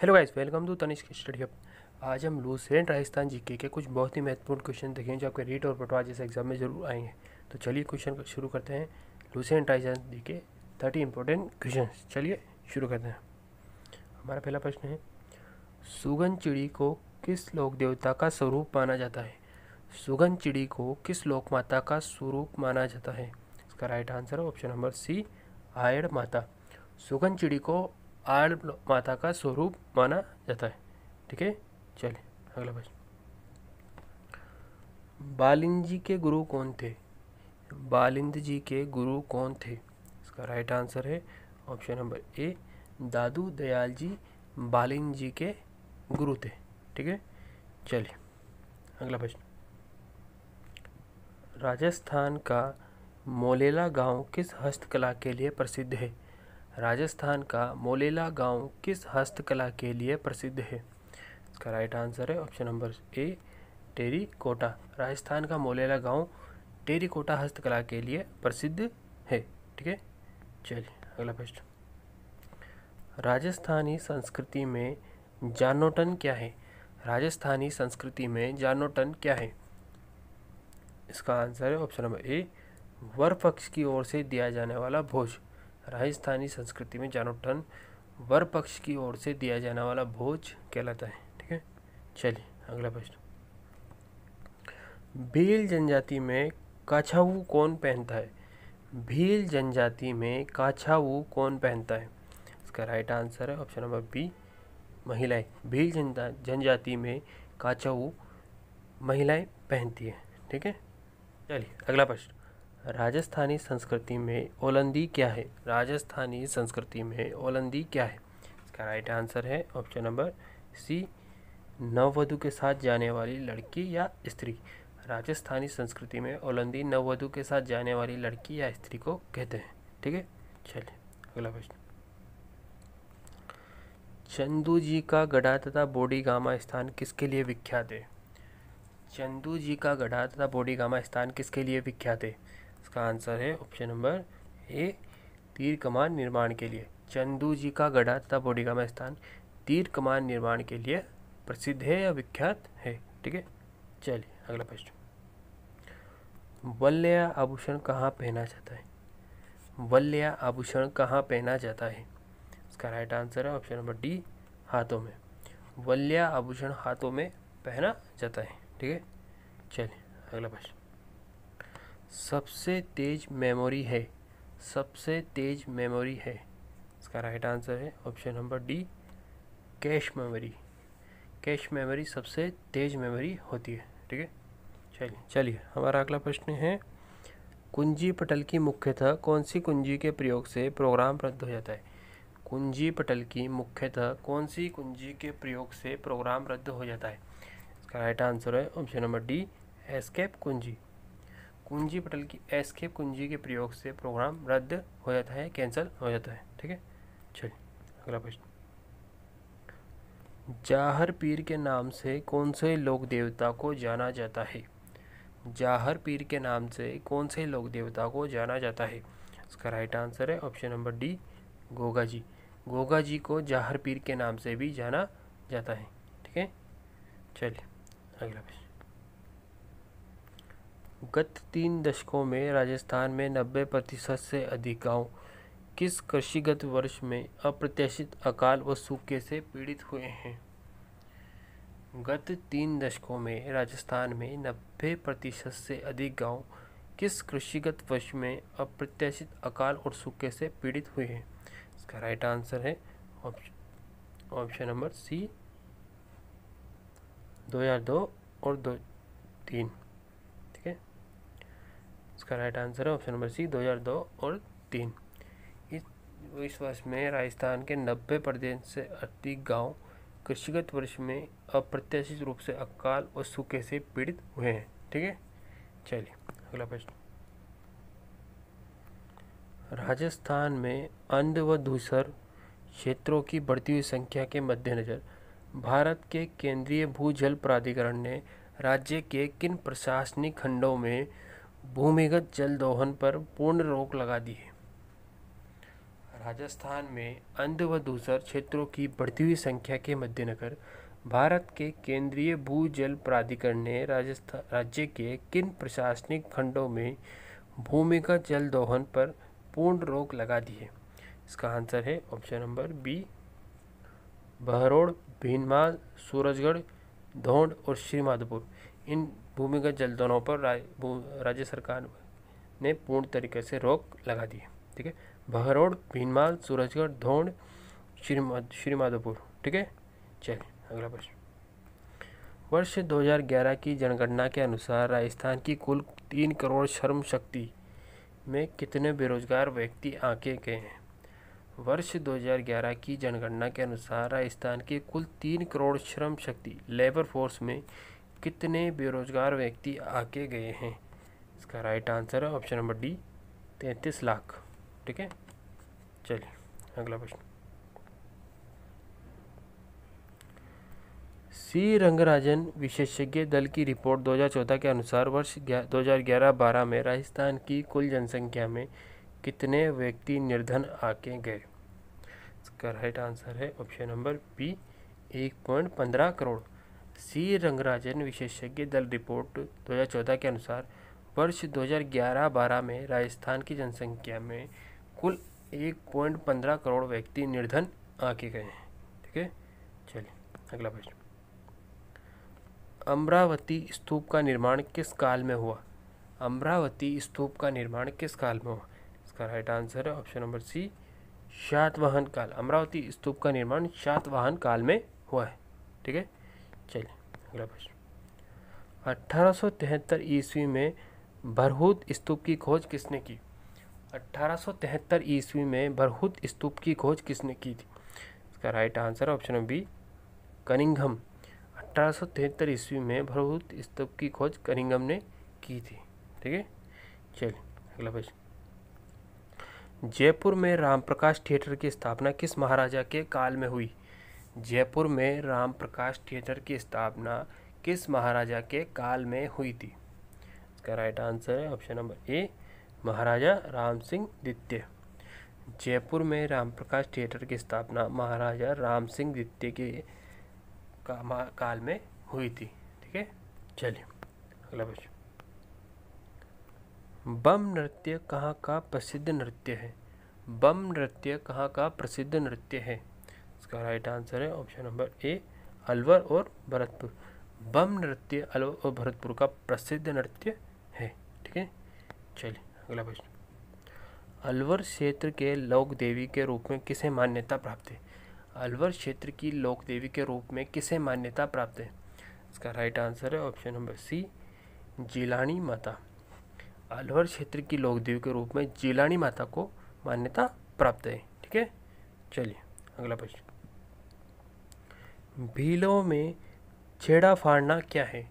Hello guys, welcome to Tanishq study hub. आज हम Lucent Rajasthan GK के कुछ बहुत ही महत्वपूर्ण क्वेश्चन देखेंगे जो आपके रीट और पटवार जैसे एग्जाम में जरूर आएंगे। तो चलिए क्वेश्चन शुरू करते हैं। Lucent Rajasthan GK 30 important question. चलिए शुरू करते हैं। हमारा पहला प्रश्न है, सुगन चिड़ी को किस लोक देवता का स्वरूप माना जाता है? सुगन चिड़ी को किस लोक माता का स्वरूप माना जाता है? इसका राइट आंसर है ऑप्शन नंबर सी, आयड़ माता। सुगन चिड़ी को आड़ माता का स्वरूप माना जाता है। ठीक है, चलिए अगला प्रश्न। बालिंद जी के गुरु कौन थे? बालिंद जी के गुरु कौन थे? इसका राइट आंसर है ऑप्शन नंबर ए, दादू दयाल जी बालिंद जी के गुरु थे। ठीक है, चलिए अगला प्रश्न। राजस्थान का मोलेला गांव किस हस्तकला के लिए प्रसिद्ध है? राजस्थान का मोलेला गांव किस हस्तकला के लिए प्रसिद्ध है? इसका राइट आंसर है option number A, terracotta. Rajasthan का मोलेला गांव टेरिकोटा हस्तकला के लिए प्रसिद्ध है। ठीक है, चलिए अगला प्रश्न। राजस्थानी संस्कृति में जानोटन क्या है? राजस्थानी संस्कृति में जानोटन क्या है? इसका आंसर है ऑप्शन नंबर ए, वर पक्ष की ओर से दिया जाने वाला भोज। राजस्थानी संस्कृति में जानोटन वर पक्ष की ओर से दिया जाने वाला भोज कहलाता है। ठीक है, चलिए अगला प्रश्न। भील जनजाति में काछावू कौन पहनता है? भील जनजाति में काछावू कौन पहनता है? इसका राइट आंसर है ऑप्शन नंबर बी, महिलाएं। भील जनजाति में काछावू महिलाएं पहनती है। ठीक है, चलिए अगला प्रश्न। राजस्थानी संस्कृति में ओलंदी क्या है? राजस्थानी संस्कृति में ओलंदी क्या है? इसका राइट आंसर है ऑप्शन नंबर सी, नववधु के साथ जाने वाली लड़की या स्त्री। राजस्थानी संस्कृति में ओलंदी नववधु के साथ जाने वाली लड़की या स्त्री को कहते हैं। ठीक है, चलिए अगला प्रश्न। चंदू जी का गढ़ा तथा बोडीगामा स्थान किसके लिए विख्यात है? चंदू जी का गढ़ा तथा बोडीगामा स्थान किसके लिए विख्यात है? इसका आंसर है ऑप्शन नंबर ए, तीर कमान निर्माण के लिए। चंदू जी का गढ़ा तथा बोडीगामा स्थान तीर कमान निर्माण के लिए प्रसिद्ध है या विख्यात है। ठीक है, चलिए अगला प्रश्न। वल्य आभूषण कहाँ पहना जाता है? वल्य आभूषण कहाँ पहना जाता है? इसका राइट आंसर है ऑप्शन नंबर डी, हाथों में। वल्य आभूषण हाथों में पहना जाता है। ठीक है, चलिए अगला प्रश्न। सबसे तेज मेमोरी है, सबसे तेज मेमोरी है। इसका राइट आंसर है option number D, cache memory. Cache memory सबसे तेज मेमोरी होती है। ठीक है, चलिए हमारा अगला प्रश्न है, कुंजी पटल की मुख्यतः कौन सी कुंजी के प्रयोग से प्रोग्राम रद्द हो जाता है? कुंजी पटल की मुख्यतः कौन सी कुंजी के प्रयोग से प्रोग्राम रद्द हो जाता है? इसका राइट आंसर है ऑप्शन नंबर डी, एस्केप कुंजी। कुंजी पटल की एस्केप कुंजी के प्रयोग से प्रोग्राम रद्द हो जाता है, कैंसिल हो जाता है। ठीक है, चलिए अगला प्रश्न। जाहर पीर के नाम से कौन से लोक देवता को जाना जाता है? जाहर पीर के नाम से कौन से लोक देवता को जाना जाता है? इसका राइट आंसर है option number D, Goga ji. Goga ji को जाहर पीर के नाम से भी जाना जाता है। ठीक है, चलिए अगला प्रश्न। गत 3 दशकों में राजस्थान में 90% से अधिक गांव किस कृषिगत वर्ष में अप्रत्याशित अकाल व सूखे से पीड़ित हुए हैं? गत 3 दशकों में राजस्थान में 90% से अधिक गांव किस कृषिगत वर्ष में अप्रत्याशित अकाल और सूखे से पीड़ित हुए हैं? इसका राइट आंसर है ऑप्शन नंबर सी, 2002 और 3। ठीक है, इसका राइट आंसर है ऑप्शन नंबर सी, 2002 और 3। इस वर्ष में राजस्थान के 90% से अधिक गांव कृषिगत वर्ष में अप्रत्याशित रूप से अकाल और सूखे से पीड़ित हुए हैं। ठीक है, चलिए अगला प्रश्न। राजस्थान में अंध व धूसर क्षेत्रों की बढ़ती हुई संख्या के मद्देनजर भारत के केंद्रीय भूजल प्राधिकरण ने राज्य के किन प्रशासनिक खंडों में भूमिगत जल दोहन पर पूर्ण रोक लगा दी है? राजस्थान में अंध व धूसर क्षेत्रों की बढ़ती हुई संख्या के मद्देनजर भारत के केंद्रीय भूजल प्राधिकरण ने राजस्थान राज्य के किन प्रशासनिक खंडों में भूमिगत जल दोहन पर पूर्ण रोक लगा दी है? इसका आंसर है option number B, Behror, Bhinmal, Surajgarh, Dhaund और श्रीमाधोपुर। इन भूमिगत जल दोहनों पर राज्य सरकार ने पूर्ण तरीके से रोक लगा दी है। ठीक है, बहरोड़, भीनमाल, सूरजगढ़, धौंड, श्रीमाधोपुर। ठीक है, चलिए अगला प्रश्न। वर्ष 2011 की जनगणना के अनुसार राजस्थान की कुल 3 करोड़ श्रम शक्ति में कितने बेरोजगार व्यक्ति आंके गए हैं? वर्ष 2011 की जनगणना के अनुसार राजस्थान के कुल 3 करोड़ श्रम शक्ति लेबर फोर्स में कितने बेरोजगार व्यक्ति आंके गए हैं? इसका राइट आंसर है ऑप्शन नंबर डी, 33 लाख। ठीक है, चलिए अगला प्रश्न। सी रंगराजन विशेषज्ञ दल की रिपोर्ट 2014 के अनुसार वर्ष 2011-12 में राजस्थान की कुल जनसंख्या में कितने व्यक्ति निर्धन आके गए? इसका राइट आंसर है ऑप्शन नंबर बी, 1.15 करोड़। सी रंगराजन विशेषज्ञ दल रिपोर्ट 2014 के अनुसार वर्ष 2011-12 में राजस्थान की जनसंख्या में कुल 1.15 करोड़ व्यक्ति निर्धन आके गए हैं। ठीक है, चलिए अगला प्रश्न। अमरावती स्तूप का निर्माण किस काल में हुआ? अमरावती स्तूप का निर्माण किस काल में हुआ? इसका राइट आंसर है ऑप्शन नंबर सी, शातवाहन काल। अमरावती स्तूप का निर्माण शातवाहन काल में हुआ है। ठीक है, चलिए अगला प्रश्न। 1873 ईस्वी में भरहुत स्तूप की खोज किसने की? 1873 ईस्वी में भरहुत स्तूप की खोज किसने की थी? इसका राइट आंसर है ऑप्शन नंबर बी, कनिंघम। 1873 ईस्वी में भरहुत स्तूप की खोज कनिंघम ने की थी। ठीक है, चलिए अगला प्रश्न। जयपुर में रामप्रकाश थिएटर की स्थापना किस महाराजा के काल में हुई? जयपुर में रामप्रकाश थिएटर की स्थापना किस महाराजा के काल में हुई थी? इसका राइट आंसर है ऑप्शन नंबर ए, महाराजा राम सिंह द्वितीय। जयपुर में रामप्रकाश थिएटर की स्थापना महाराजा राम सिंह द्वितीय के काल में हुई थी। ठीक है, चलिए अगला प्रश्न। बम नृत्य कहाँ का प्रसिद्ध नृत्य है? बम नृत्य कहाँ का प्रसिद्ध नृत्य है? इसका राइट आंसर है ऑप्शन नंबर ए, अलवर और भरतपुर। बम नृत्य अलवर और भरतपुर का प्रसिद्ध नृत्य है। ठीक है, चलिए अगला प्रश्न। अलवर क्षेत्र के लोक देवी के रूप में किसे मान्यता प्राप्त है? अलवर क्षेत्र की लोक देवी के रूप में किसे मान्यता प्राप्त है? इसका राइट आंसर है ऑप्शन नंबर सी, जिलानी माता। अलवर क्षेत्र की लोक देवी के रूप में जिलानी माता को मान्यता प्राप्त है। ठीक है, चलिए अगला प्रश्न। भीलों में छेड़ा फाड़ना क्या है?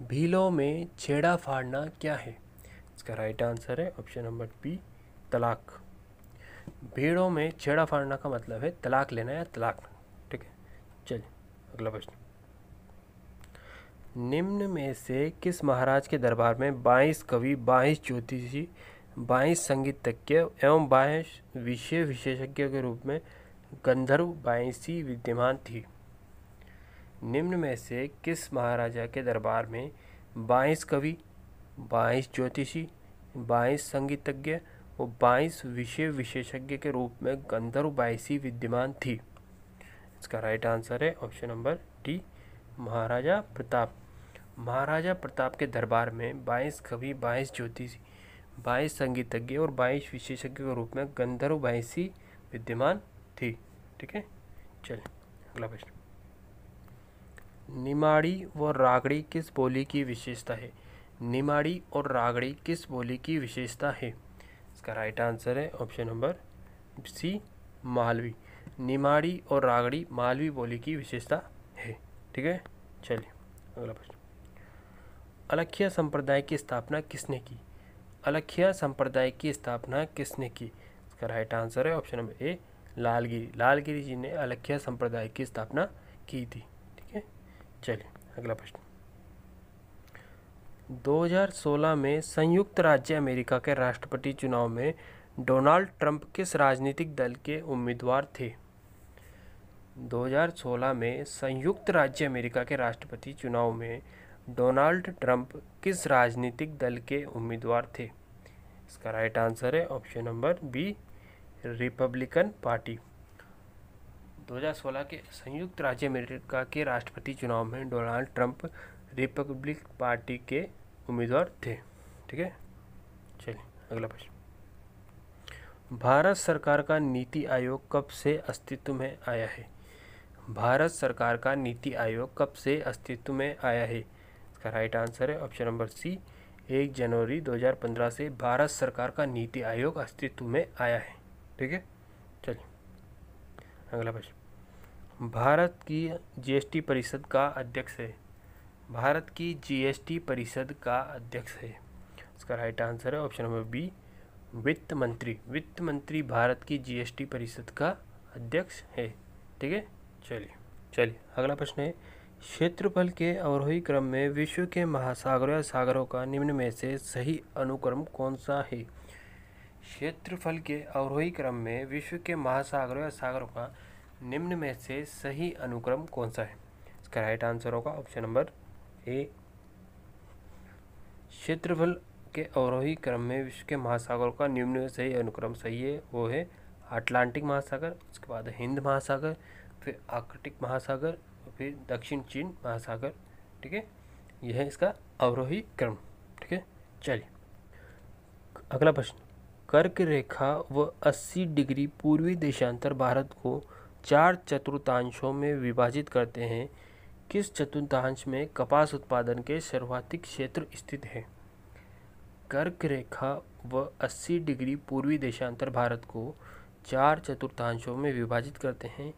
भीलों में छेड़ा फाड़ना क्या है? इसका राइट आंसर है ऑप्शन नंबर बी, तलाक। भीड़ों में छेड़ा फाड़ना का मतलब है तलाक लेना या तलाक। ठीक है, चलिए अगला प्रश्न। निम्न में से किस महाराज के दरबार में 22 कवि, 22 ज्योतिषी, 22 संगीतज्ञ एवं 22 विषय विशेषज्ञ के रूप में गंधर्व 22 विद्यमान थी? निम्न में से किस महाराजा के दरबार में 22 कवि, 22 ज्योतिषी, 22 संगीतज्ञ और 22 विषय विशेषज्ञ के रूप में गंधर्व 22 विद्यमान थी? इसका राइट आंसर है ऑप्शन नंबर डी, महाराजा प्रताप। महाराजा प्रताप के दरबार में 22 कवि, 22 ज्योतिषी, 22 संगीतज्ञ और 22 विशेषज्ञ के रूप में गंधर्व 22 विद्यमान थी। ठीक है, चलिए अगला प्रश्न। निमाड़ी व रागड़ी किस बोली की विशेषता है? निमाड़ी और रागड़ी किस बोली की विशेषता है? इसका राइट आंसर है option number C, Malvi. Nimadi और रागड़ी मालवी बोली की विशेषता है। ठीक है, चलिए अगला प्रश्न। अलखिया संप्रदाय की स्थापना किसने की? अलखिया संप्रदाय की स्थापना किसने की? इसका राइट आंसर है option number A, Lalgiri. Lalgiri जी ने अलखिया संप्रदाय की स्थापना की थी। ठीक है, चलिए अगला प्रश्न। 2016 में संयुक्त राज्य अमेरिका के राष्ट्रपति चुनाव में डोनाल्ड ट्रंप किस राजनीतिक दल के उम्मीदवार थे? 2016 में संयुक्त राज्य अमेरिका के राष्ट्रपति चुनाव में डोनाल्ड ट्रंप किस राजनीतिक दल के उम्मीदवार थे? इसका राइट आंसर है option number B, Republican party. 2016 के संयुक्त राज्य अमेरिका के राष्ट्रपति चुनाव में डोनाल्ड ट्रंप रिपब्लिक पार्टी के उम्मीदवार थे। ठीक है, चलिए अगला प्रश्न। भारत सरकार का नीति आयोग कब से अस्तित्व में आया है? भारत सरकार का नीति आयोग कब से अस्तित्व में आया है? इसका राइट आंसर है ऑप्शन नंबर सी, 1 जनवरी 2015 से भारत सरकार का नीति आयोग अस्तित्व में आया है। ठीक है, चलिए अगला प्रश्न। भारत की जीएसटी परिषद का अध्यक्ष है? भारत की जीएसटी परिषद का अध्यक्ष है। इसका राइट आंसर है ऑप्शन नंबर बी, वित्त मंत्री। वित्त मंत्री भारत की जीएसटी परिषद का अध्यक्ष है। ठीक है, चलिए अगला प्रश्न है, क्षेत्रफल के अवरोही क्रम में विश्व के महासागरों या सागरों का निम्न में से सही अनुक्रम कौन सा है? क्षेत्रफल के अवरोही क्रम में विश्व के महासागरों या सागरों का निम्न में से सही अनुक्रम कौन सा है? इसका राइट आंसर होगा ऑप्शन नंबर ए। क्षेत्रफल के अवरोही क्रम में विश्व के महासागरों का निम्न में सही अनुक्रम सही है, वो है अटलांटिक महासागर, उसके बाद हिंद महासागर, फिर आर्कटिक महासागर, फिर दक्षिण चीन महासागर। ठीक है, यह है इसका अवरोही क्रम। ठीक है, चलिए अगला प्रश्न। कर्क रेखा व 80 डिग्री पूर्वी देशांतर भारत को 4 चतुर्थांशों में विभाजित करते हैं। किस चतुर्थांश में कपास उत्पादन के सर्वाधिक क्षेत्र स्थित है? कर्क रेखा व 80 डिग्री पूर्वी देशांतर भारत को 4 चतुर्थांशों में विभाजित करते हैं।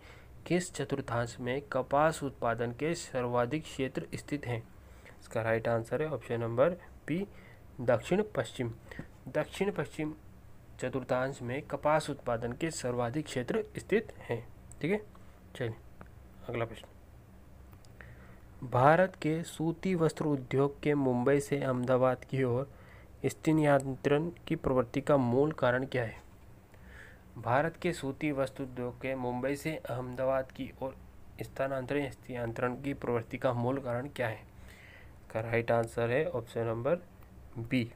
किस चतुर्थांश में कपास उत्पादन के सर्वाधिक क्षेत्र स्थित हैं? इसका राइट आंसर है ऑप्शन नंबर बी, दक्षिण पश्चिम। दक्षिण पश्चिम चतुर्थांश में कपास उत्पादन के सर्वाधिक क्षेत्र स्थित हैं। ठीक है, चलिए अगला प्रश्न। भारत के सूती वस्त्र उद्योग के मुंबई से अहमदाबाद की ओर स्थानांतरण की प्रवृत्ति का मूल कारण क्या है? भारत के सूती वस्त्र उद्योग के मुंबई से अहमदाबाद की ओर स्थानांतरण की प्रवृत्ति का मूल कारण क्या है? का राइट आंसर है ऑप्शन नंबर बी,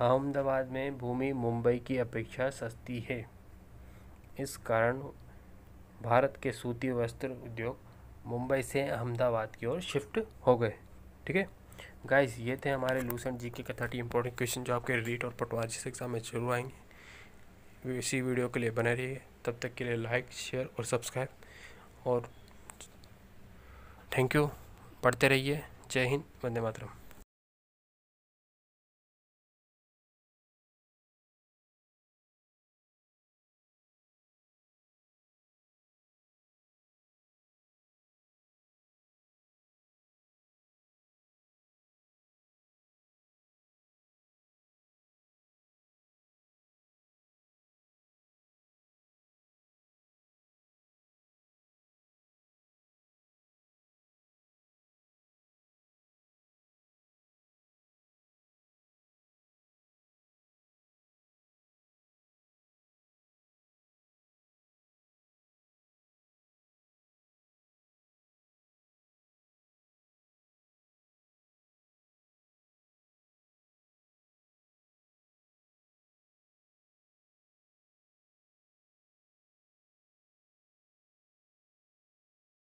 अहमदाबाद में भूमि मुंबई की अपेक्षा सस्ती है। इस कारण भारत के सूती वस्त्र उद्योग मुंबई से अहमदाबाद की ओर शिफ्ट हो गए। ठीक है गाइस, ये थे हमारे लूसेंट जीके के 30 इंपॉर्टेंट क्वेश्चन जो आपके रीट और पटवार जिस एग्जाम में जरूर आएंगे। इसी वीडियो के लिए बने रहिए, तब तक के लिए लाइक, शेयर और सब्सक्राइब, और थैंक यू। पढ़ते रहिए। जय हिंद, वंदे मातरम।